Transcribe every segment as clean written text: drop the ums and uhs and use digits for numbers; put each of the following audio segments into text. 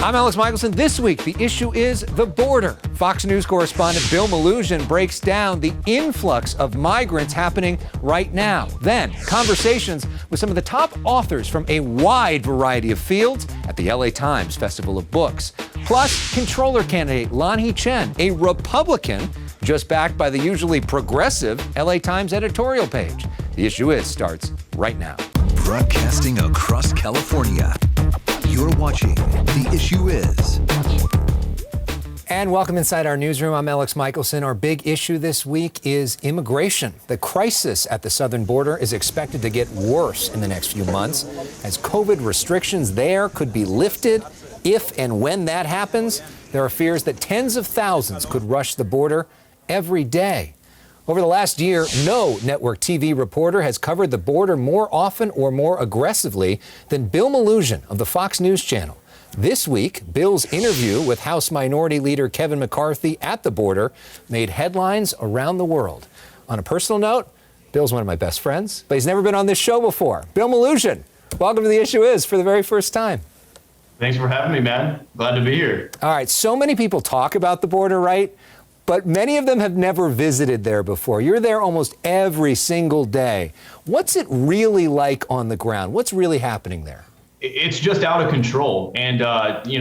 I'm Elex Michaelson. This week, the issue is the border. Fox News correspondent Bill Melugin breaks down the influx of migrants happening right now. Then, conversations with some of the top authors from a wide variety of fields at the LA Times Festival of Books. Plus, controller candidate Lanhee Chen, a Republican, just backed by the usually progressive LA Times editorial page. The issue is starts right now. Broadcasting across California. You're watching The Issue Is. And welcome inside our newsroom. I'm Elex Michaelson. Our big issue this week is immigration. The crisis at the southern border is expected to get worse in the next few months as COVID restrictions there could be lifted. If and when that happens, there are fears that tens of thousands could rush the border every day. Over the last year, no network TV reporter has covered the border more often or more aggressively than Bill Melugin of the Fox News Channel. This week, Bill's interview with House Minority Leader Kevin McCarthy at the border made headlines around the world. On a personal note, Bill's one of my best friends, but he's never been on this show before. Bill Melugin, welcome to The Issue Is for the very first time. Thanks for having me, man. Glad to be here. All right, so many people talk about the border, right? But many of them have never visited there before. You're there almost every single day. What's it really like on the ground? What's really happening there? It's just out of control. And,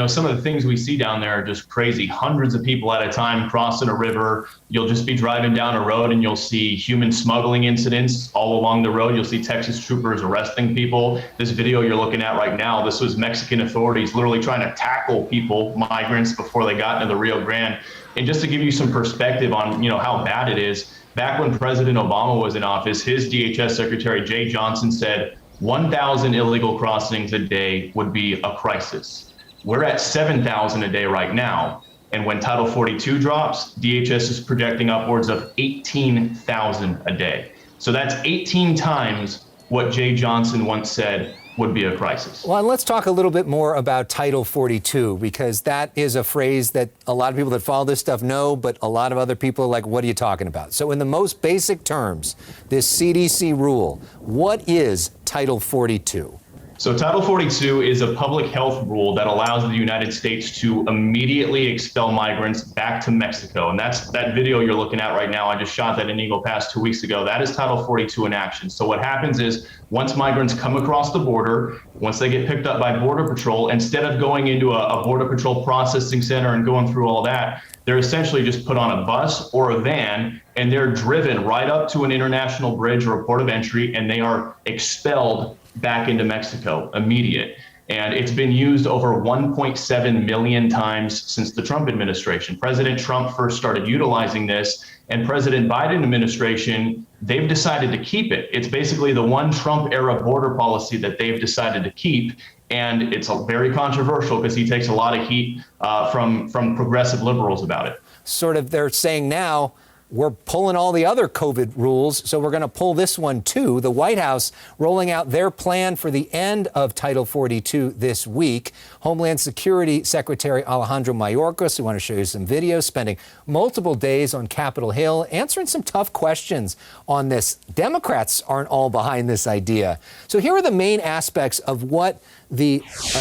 some of the things we see down there are just crazy. Hundreds of people at a time crossing a river. You'll just be driving down a road and you'll see human smuggling incidents all along the road. You'll see Texas troopers arresting people. This video you're looking at right now, this was Mexican authorities literally trying to tackle people, migrants, before they got into the Rio Grande. And just to give you some perspective on, how bad it is, back when President Obama was in office, his DHS Secretary Jay Johnson said 1,000 illegal crossings a day would be a crisis. We're at 7,000 a day right now. And when Title 42 drops, DHS is projecting upwards of 18,000 a day. So that's 18 times what Jay Johnson once said would be a crisis. Well, and let's talk a little bit more about Title 42, because that is a phrase that a lot of people that follow this stuff know, but a lot of other people are like, what are you talking about? So in the most basic terms, this CDC rule, what is Title 42? So Title 42 is a public health rule that allows the United States to immediately expel migrants back to Mexico. And that's that video you're looking at right now. I just shot that in Eagle Pass 2 weeks ago. That is Title 42 in action. So what happens is once migrants come across the border, once they get picked up by Border Patrol, instead of going into a Border Patrol processing center and going through all that, they're essentially just put on a bus or a van and they're driven right up to an international bridge or a port of entry, and they are expelled back into Mexico, immediate. And it's been used over 1.7 million times since the Trump administration. President Trump first started utilizing this, and President Biden administration, they've decided to keep it. It's basically the one Trump era border policy that they've decided to keep. And it's very controversial because he takes a lot of heat from progressive liberals about it. Sort of, they're saying now, we're pulling all the other COVID rules, so we're going to pull this one too. The White House rolling out their plan for the end of Title 42 this week. Homeland Security Secretary Alejandro Mayorkas, who want to show you some videos, spending multiple days on Capitol Hill, answering some tough questions on this. Democrats aren't all behind this idea. So here are the main aspects of what the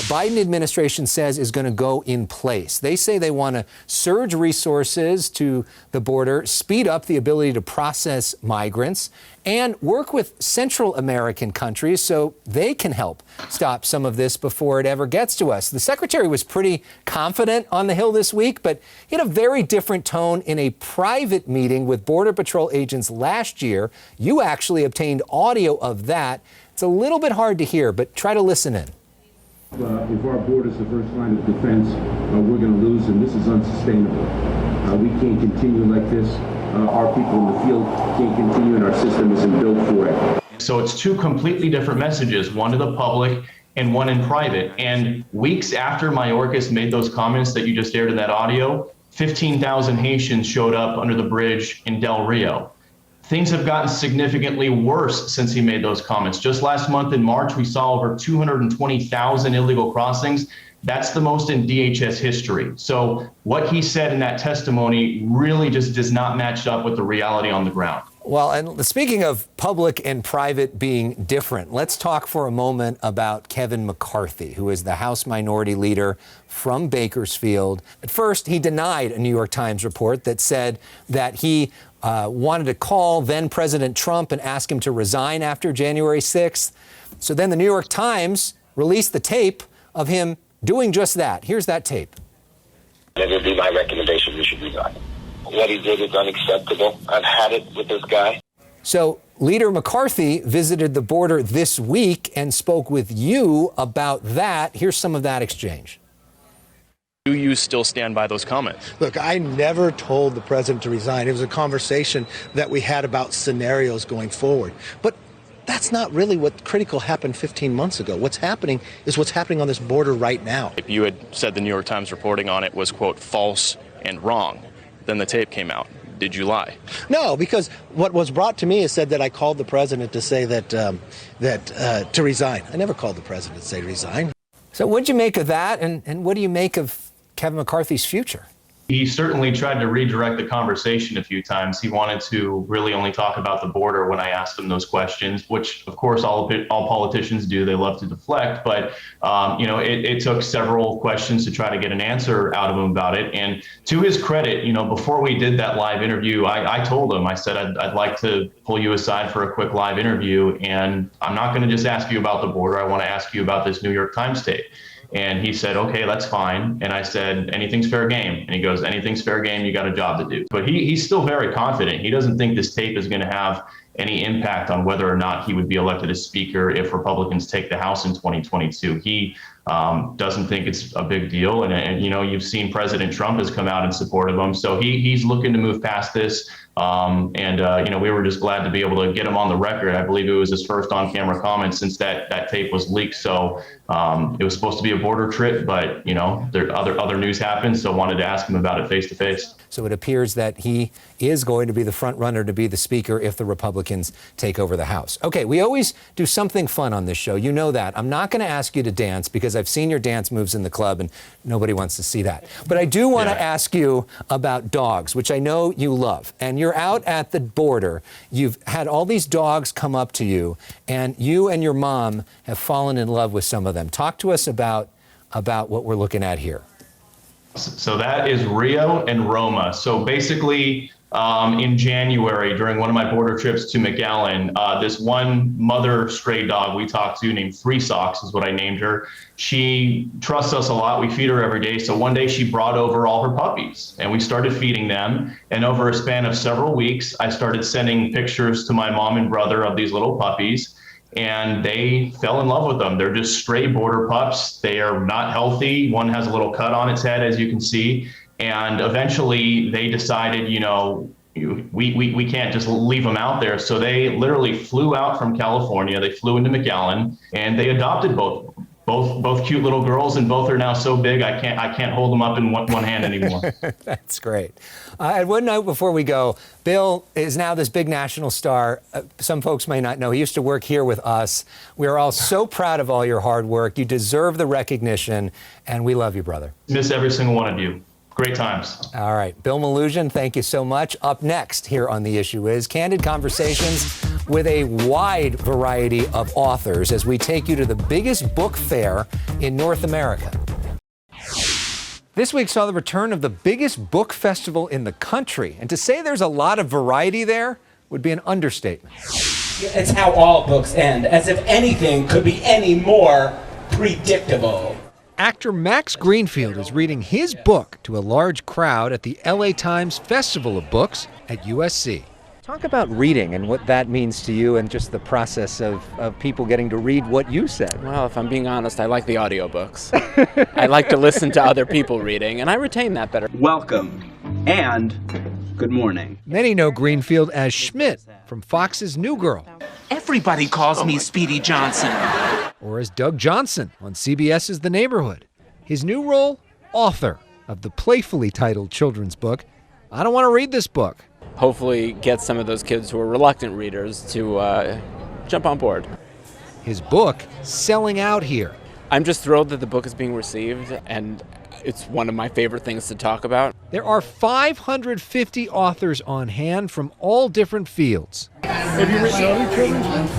Biden administration says is going to go in place. They say they want to surge resources to the border, speed up the ability to process migrants, and work with Central American countries so they can help stop some of this before it ever gets to us. The secretary was pretty confident on the Hill this week, but he had a very different tone in a private meeting with Border Patrol agents last year. You actually obtained audio of that. It's a little bit hard to hear, but try to listen in. If our border is the first line of defense, we're going to lose, and this is unsustainable. We can't continue like this. Our people in the field can't continue, and our system isn't built for it. So it's two completely different messages, one to the public and one in private. And weeks after Mayorkas made those comments that you just aired in that audio, 15,000 Haitians showed up under the bridge in Del Rio. Things have gotten significantly worse since he made those comments. Just last month in March, we saw over 220,000 illegal crossings. That's the most in DHS history. So what he said in that testimony really just does not match up with the reality on the ground. Well, and speaking of public and private being different, let's talk for a moment about Kevin McCarthy, who is the House Minority Leader from Bakersfield. At first, he denied a New York Times report that said that he wanted to call then President Trump and ask him to resign after January 6th. So then the New York Times released the tape of him doing just that. Here's that tape. It would be my recommendation you should resign. What he did is unacceptable. I've had it with this guy. So Leader McCarthy visited the border this week and spoke with you about that. Here's some of that exchange. Do you still stand by those comments? Look, I never told the president to resign. It was a conversation that we had about scenarios going forward. But that's not really what critical happened 15 months ago. What's happening is what's happening on this border right now. If you had said the New York Times reporting on it was, quote, false and wrong, then the tape came out. Did you lie? No, because what was brought to me is said that I called the president to say that to resign. I never called the president to say resign. So what'd you make of that, and what do you make of Kevin McCarthy's future? He certainly tried to redirect the conversation a few times. He wanted to really only talk about the border when I asked him those questions, which, of course, all politicians do. They love to deflect. But, it took several questions to try to get an answer out of him about it. And to his credit, before we did that live interview, I told him, I said, I'd like to pull you aside for a quick live interview. And I'm not going to just ask you about the border. I want to ask you about this New York Times tape. And he said, okay, that's fine. And I said, anything's fair game. And he goes, anything's fair game. You got a job to do. But he's still very confident. He doesn't think this tape is going to have any impact on whether or not he would be elected as Speaker if Republicans take the House in 2022. He doesn't think it's a big deal. And you've seen President Trump has come out in support of him. So he's looking to move past this. We were just glad to be able to get him on the record. I believe it was his first on-camera comment since that tape was leaked. So it was supposed to be a border trip, but there other news happened, so wanted to ask him about it face to face. So it appears that he is going to be the front runner to be the Speaker if the Republicans take over the House. Okay, we always do something fun on this show. You know that. I'm not going to ask you to dance because I've seen your dance moves in the club and nobody wants to see that. But I do want to ask you about dogs, which I know you love. And you're out at the border. You've had all these dogs come up to you, and you and your mom have fallen in love with some of them. Talk to us about what we're looking at here. So that is Rio and Roma. So basically, in January, during one of my border trips to McAllen, this one mother stray dog we talked to named Three Socks is what I named her. She trusts us a lot. We feed her every day. So one day she brought over all her puppies and we started feeding them. And over a span of several weeks, I started sending pictures to my mom and brother of these little puppies. And they fell in love with them. They're just stray border pups. They are not healthy. One has a little cut on its head, as you can see. And eventually they decided, we can't just leave them out there. So they literally flew out from California. They flew into McAllen and they adopted both cute little girls, and both are now so big I can't hold them up in one hand anymore. That's great. And one note before we go, Bill is now this big national star. Some folks may not know. He used to work here with us. We are all so proud of all your hard work. You deserve the recognition, and we love you, brother. Miss every single one of you. Great times. All right. Bill Melugin, thank you so much. Up next here on The Issue Is candid conversations with a wide variety of authors as we take you to the biggest book fair in North America. This week saw the return of the biggest book festival in the country. And to say there's a lot of variety there would be an understatement. It's how all books end, as if anything could be any more predictable. Actor Max Greenfield is reading his book to a large crowd at the LA Times Festival of Books at USC. Talk about reading and what that means to you and just the process of people getting to read what you said. Well, if I'm being honest, I like the audiobooks. I like to listen to other people reading, and I retain that better. Welcome and good morning. Many know Greenfield as Schmidt from Fox's New Girl. Everybody calls me Speedy Johnson. Or as Doug Johnson on CBS's The Neighborhood. His new role, author of the playfully titled children's book, I Don't Want to Read This Book. Hopefully get some of those kids who are reluctant readers to jump on board. His book, selling out here. I'm just thrilled that the book is being received, and it's one of my favorite things to talk about. There are 550 authors on hand from all different fields. Have you written other children's books?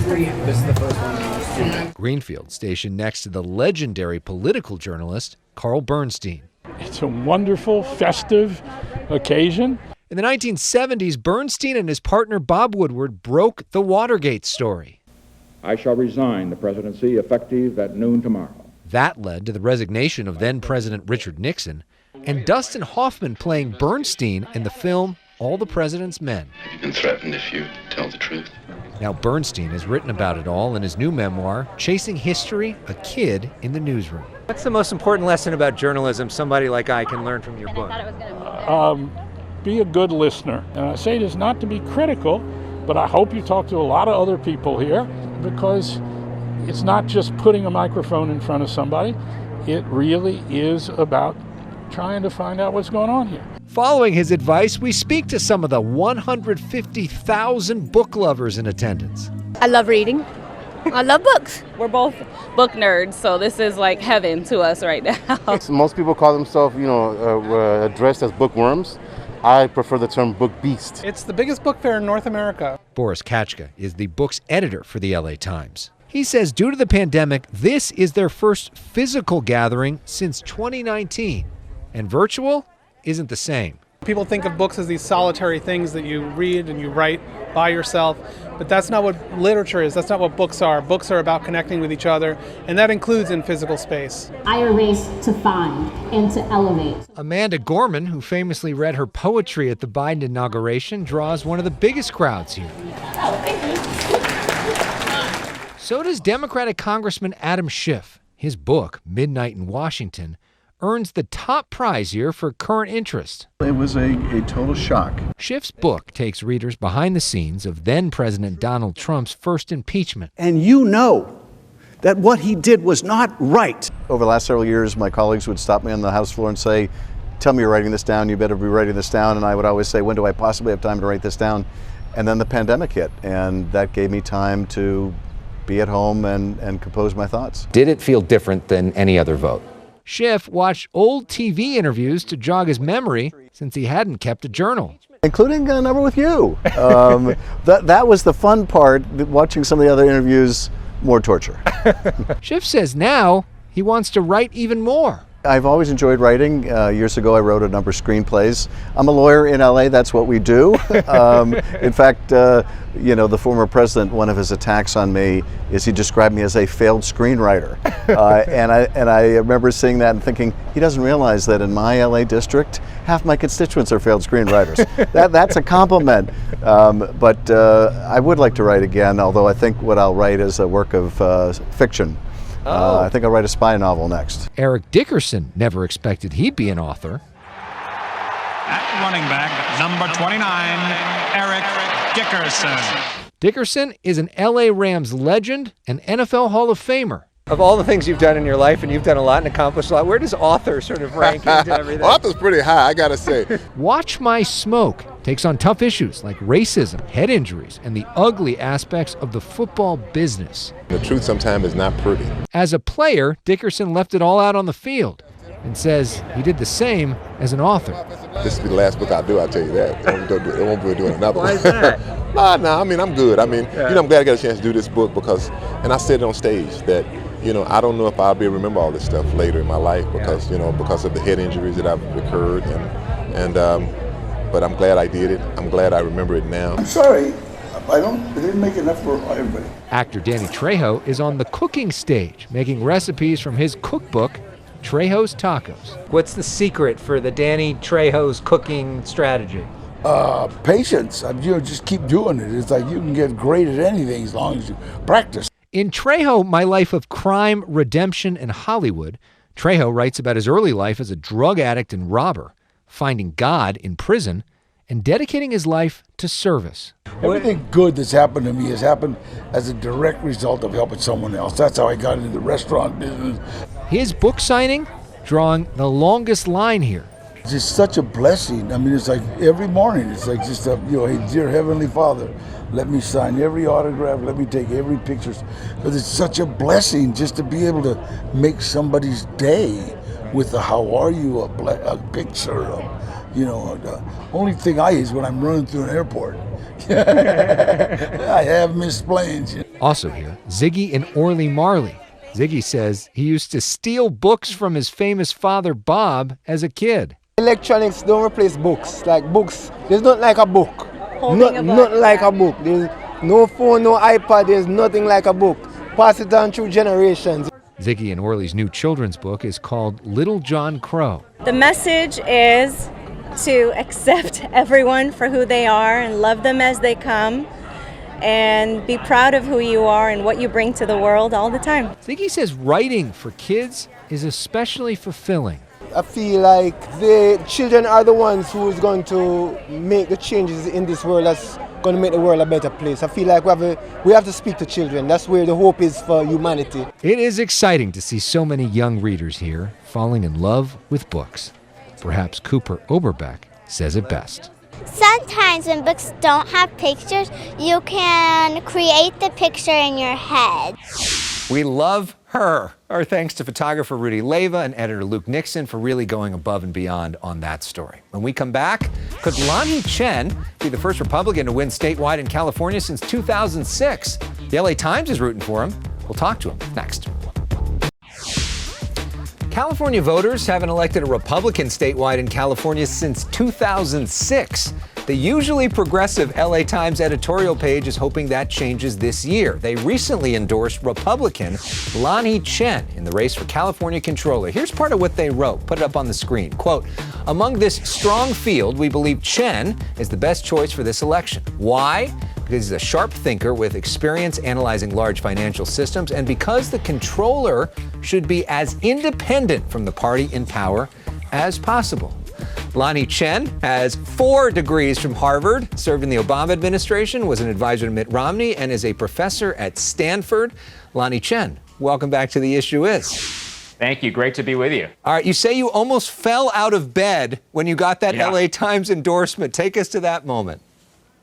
This is the first one. Greenfield, stationed next to the legendary political journalist Carl Bernstein. It's a wonderful, festive occasion. In the 1970s, Bernstein and his partner Bob Woodward broke the Watergate story. I shall resign the presidency effective at noon tomorrow. That led to the resignation of then-President Richard Nixon and Dustin Hoffman playing Bernstein in the film All the President's Men. Have you been threatened if you tell the truth? Now Bernstein has written about it all in his new memoir, Chasing History, A Kid in the Newsroom. What's the most important lesson about journalism somebody like I can learn from your book? Be a good listener. And I say this not to be critical, but I hope you talk to a lot of other people here, because it's not just putting a microphone in front of somebody. It really is about trying to find out what's going on here. Following his advice, we speak to some of the 150,000 book lovers in attendance. I love reading. I love books. We're both book nerds, so this is like heaven to us right now. Most people call themselves, addressed as bookworms. I prefer the term book beast. It's the biggest book fair in North America. Boris Kachka is the book's editor for the LA Times. He says due to the pandemic, this is their first physical gathering since 2019, and virtual isn't the same. People think of books as these solitary things that you read and you write by yourself, but that's not what literature is. That's not what books are. Books are about connecting with each other, and that includes in physical space. I erase to find and to elevate. Amanda Gorman, who famously read her poetry at the Biden inauguration, draws one of the biggest crowds here. Oh, thank you. So does Democratic Congressman Adam Schiff. His book, Midnight in Washington, earns the top prize here for current interest. It was a total shock. Schiff's book takes readers behind the scenes of then-President Donald Trump's first impeachment. And you know that what he did was not right. Over the last several years, my colleagues would stop me on the House floor and say, "Tell me you're writing this down, you better be writing this down." And I would always say, "When do I possibly have time to write this down?" And then the pandemic hit, and that gave me time to be at home and compose my thoughts. Did it feel different than any other vote? Schiff watched old TV interviews to jog his memory since he hadn't kept a journal. Including a number with you. That was the fun part, watching some of the other interviews, more torture. Schiff says now he wants to write even more. I've always enjoyed writing. Years ago, I wrote a number of screenplays. I'm a lawyer in LA, that's what we do. In fact, the former president, one of his attacks on me is he described me as a failed screenwriter. And I remember seeing that and thinking, he doesn't realize that in my LA district, half my constituents are failed screenwriters. That's a compliment. But I would like to write again, although I think what I'll write is a work of fiction. I think I'll write a spy novel next. Eric Dickerson never expected he'd be an author. At running back, number 29, Eric Dickerson. Dickerson is an LA Rams legend and NFL Hall of Famer. Of all the things you've done in your life, and you've done a lot and accomplished a lot, where does author sort of rank into everything? Author's pretty high, I gotta say. Watch My Smoke takes on tough issues like racism, head injuries, and the ugly aspects of the football business. The truth sometimes is not pretty. As a player, Dickerson left it all out on the field and says he did the same as an author. This will be the last book I'll do, I'll tell you that. I won't be doing another one. Why is that? No, I mean, I'm good. I mean, I'm glad I got a chance to do this book because, and I said it on stage that, I don't know if I'll be able to remember all this stuff later in my life because, because of the head injuries that I've occurred. But I'm glad I did it. I'm glad I remember it now. I'm sorry. I didn't make enough for everybody. Actor Danny Trejo is on the cooking stage, making recipes from his cookbook, Trejo's Tacos. What's the secret for the Danny Trejo's cooking strategy? Patience. Just keep doing it. It's like you can get great at anything as long as you practice. In Trejo, My Life of Crime, Redemption, and Hollywood, Trejo writes about his early life as a drug addict and robber, finding God in prison, and dedicating his life to service. Everything good that's happened to me has happened as a direct result of helping someone else. That's how I got into the restaurant business. His book signing, drawing the longest line here. It's just such a blessing. I mean, it's like every morning, it's like just hey, dear Heavenly Father, let me sign every autograph, let me take every picture. But it's such a blessing just to be able to make somebody's day with a how are you, a picture, You know, the only thing I eat is when I'm running through an airport. I have missed planes. Also here, Ziggy and Orly Marley. Ziggy says he used to steal books from his famous father, Bob, as a kid. Electronics don't replace books. Like books, there's not like a book. Not like a book. There's no phone, no iPad, there's nothing like a book. Pass it down through generations. Ziggy and Orly's new children's book is called Little John Crow. The message is to accept everyone for who they are and love them as they come and be proud of who you are and what you bring to the world all the time. Ziggy says writing for kids is especially fulfilling. I feel like the children are the ones who is going to make the changes in this world that's going to make the world a better place. I feel like we have to speak to children. That's where the hope is for humanity. It is exciting to see so many young readers here falling in love with books. Perhaps Cooper Oberbeck says it best. Sometimes when books don't have pictures, you can create the picture in your head. We love her. Our thanks to photographer Rudy Leyva and editor Luke Nixon for really going above and beyond on that story. When we come back, could Lanhee Chen be the first Republican to win statewide in California since 2006? The LA Times is rooting for him. We'll talk to him next. California voters haven't elected a Republican statewide in California since 2006. The usually progressive LA Times editorial page is hoping that changes this year. They recently endorsed Republican Lanhee Chen in the race for California Controller. Here's part of what they wrote. Put it up on the screen. Quote, among this strong field, we believe Chen is the best choice for this election. Why? Because he's a sharp thinker with experience analyzing large financial systems, and because the controller should be as independent from the party in power as possible. Lanhee Chen has 4 degrees from Harvard, served in the Obama administration, was an advisor to Mitt Romney, and is a professor at Stanford. Lanhee Chen, welcome back to The Issue Is. Thank you. Great to be with you. All right, you say you almost fell out of bed when you got that LA Times endorsement. Take us to that moment.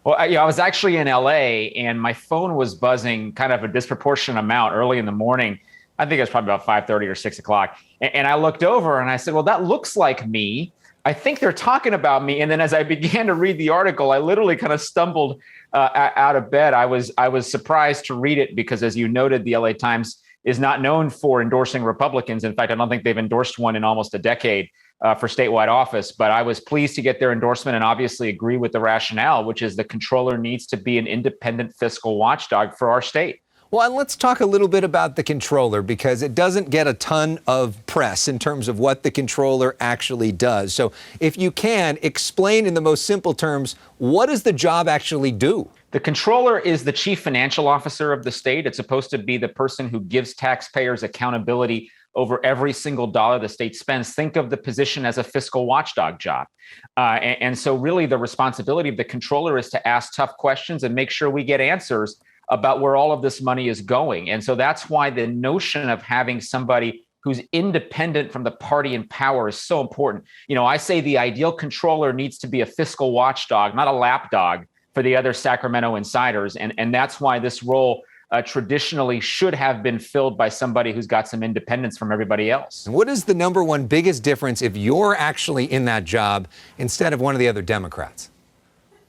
Well, I was actually in LA and my phone was buzzing kind of a disproportionate amount early in the morning. I think it was probably about 5:30 or 6 o'clock. And I looked over and I said, well, that looks like me. I think they're talking about me. And then as I began to read the article, I literally kind of stumbled out of bed. I was surprised to read it because, as you noted, the LA Times is not known for endorsing Republicans. In fact, I don't think they've endorsed one in almost a decade for statewide office. But I was pleased to get their endorsement and obviously agree with the rationale, which is the controller needs to be an independent fiscal watchdog for our state. Well, and let's talk a little bit about the controller, because it doesn't get a ton of press in terms of what the controller actually does. So if you can, explain in the most simple terms, what does the job actually do? The controller is the chief financial officer of the state. It's supposed to be the person who gives taxpayers accountability over every single dollar the state spends. Think of the position as a fiscal watchdog job. And so really the responsibility of the controller is to ask tough questions and make sure we get answers about where all of this money is going. And so that's why the notion of having somebody who's independent from the party in power is so important. You know, I say the ideal controller needs to be a fiscal watchdog, not a lapdog for the other Sacramento insiders. And that's why this role traditionally should have been filled by somebody who's got some independence from everybody else. And what is the number one biggest difference if you're actually in that job instead of one of the other Democrats?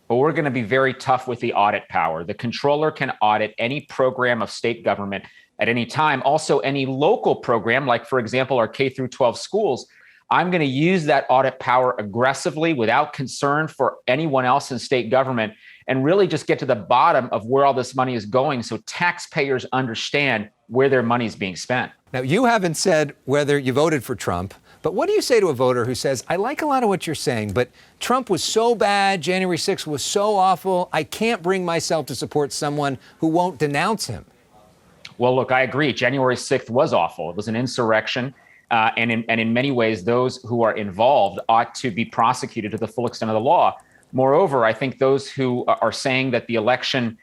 But we're going to be very tough with the audit power. The controller can audit any program of state government at any time. Also, any local program, like, for example, our K through 12 schools. I'm going to use that audit power aggressively without concern for anyone else in state government and really just get to the bottom of where all this money is going so taxpayers understand where their money is being spent. Now, you haven't said whether you voted for Trump, but what do you say to a voter who says, I like a lot of what you're saying, but Trump was so bad, January 6th was so awful, I can't bring myself to support someone who won't denounce him? Well, look, I agree. January 6th was awful. It was an insurrection. And in many ways, those who are involved ought to be prosecuted to the full extent of the law. Moreover, I think those who are saying that the election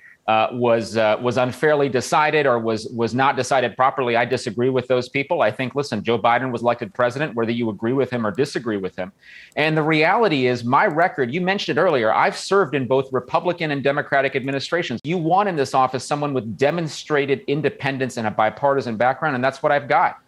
was unfairly decided or was not decided properly, I disagree with those people. I think, listen, Joe Biden was elected president, whether you agree with him or disagree with him. And the reality is my record, you mentioned it earlier, I've served in both Republican and Democratic administrations. You want in this office someone with demonstrated independence and a bipartisan background, and that's what I've got.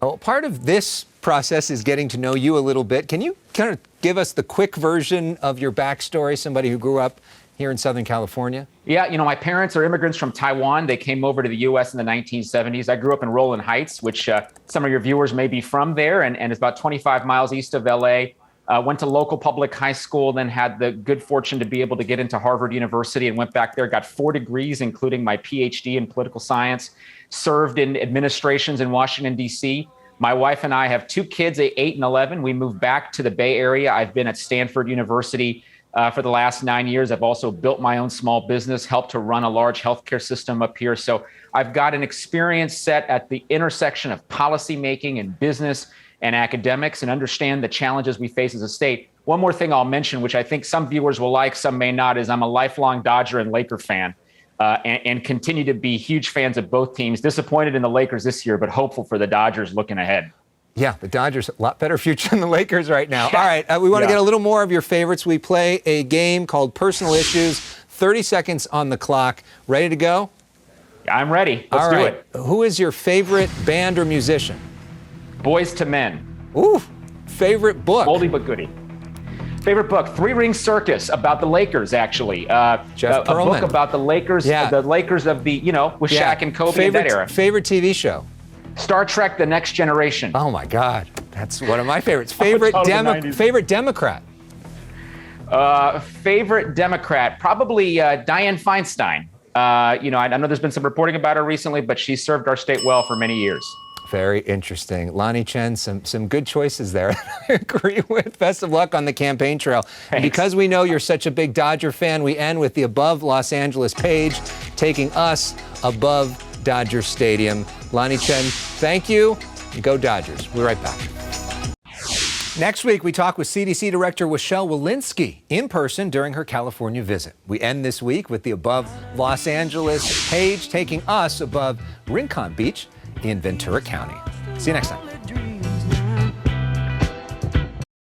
Well, part of this process is getting to know you a little bit. Can you kind of give us the quick version of your backstory, somebody who grew up here in Southern California? Yeah, my parents are immigrants from Taiwan. They came over to the U.S. in the 1970s. I grew up in Rowland Heights, which some of your viewers may be from there, and it's about 25 miles east of L.A. Went to local public high school, then had the good fortune to be able to get into Harvard University and went back there, got 4 degrees, including my PhD in political science, served in administrations in Washington, D.C. My wife and I have 2 kids, 8 and 11. We moved back to the Bay Area. I've been at Stanford University for the last 9 years. I've also built my own small business, helped to run a large healthcare system up here. So I've got an experience set at the intersection of policymaking and business and academics, and understand the challenges we face as a state. One more thing I'll mention, which I think some viewers will like, some may not, is I'm a lifelong Dodger and Laker fan, and continue to be huge fans of both teams. Disappointed in the Lakers this year, but hopeful for the Dodgers looking ahead. Yeah, the Dodgers, a lot better future than the Lakers right now. All right, we want to get a little more of your favorites. We play a game called Personal Issues. 30 seconds on the clock. Ready to go? I'm ready. Let's do it. Who is your favorite band or musician? Boys to Men. Ooh, favorite book? Oldie but goodie. Favorite book, 3 Ring Circus, about the Lakers, actually. Jeff Pearlman. A book about the Lakers, the Lakers of the, with Shaq and Kobe in that era. Favorite TV show? Star Trek: The Next Generation. Oh my God, that's one of my favorites. Favorite favorite Democrat? Favorite Democrat, probably Dianne Feinstein. I know there's been some reporting about her recently, but she served our state well for many years. Very interesting. Lanhee Chen, some good choices there. I agree with. Best of luck on the campaign trail. And because we know you're such a big Dodger fan, we end with the above Los Angeles page, taking us above Dodger Stadium. Lanhee Chen, thank you. Go Dodgers. We'll be right back. Next week, we talk with CDC Director Michelle Walensky in person during her California visit. We end this week with the above Los Angeles page, taking us above Rincon Beach in Ventura County. See you next time.